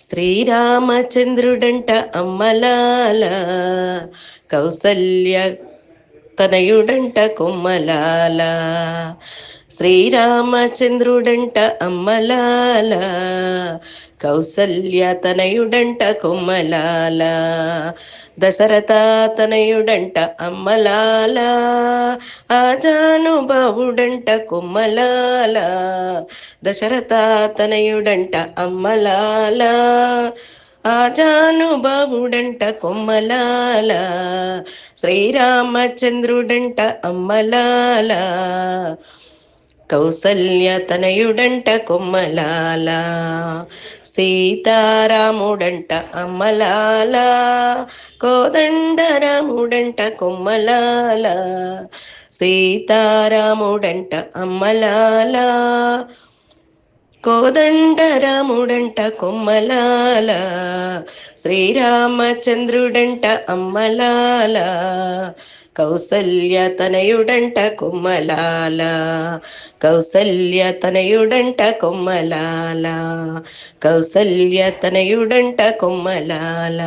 శ్రీరామచంద్రుడంట అమ్మలాల, Kaushalya తనయుడంట కొమ్మలాల. శ్రీరామచంద్రుడంట అమ్మలాల, Kaushalya తనయుడంట కొమ్మలాల. Dasharatha తనయుడంట అమ్మలాల, ఆజానుబావుడంట కొమ్మలాల. Dasharatha తనయుడంట అమ్మలాల, ఆజానుబావుడంట కొమ్మలాల. శ్రీరామచంద్రుడంట అమ్మలాల, Kaushalya తనయుడంట కొమ్మలాల. సీతారాముడంట అమ్మలాల, కోదండరాముడంట కొమ్మలాల. సీతారాముడంట అమ్మలాల, కోదండరాముడంట కొమ్మలాల. శ్రీరామచంద్రుడంట అమ్మలాల, Kaushalya తనయుడంట కొమ్మలాల. Kaushalya తనయుడంట కొమ్మలాల. Kaushalya తనయుడంట కొమ్మలాల.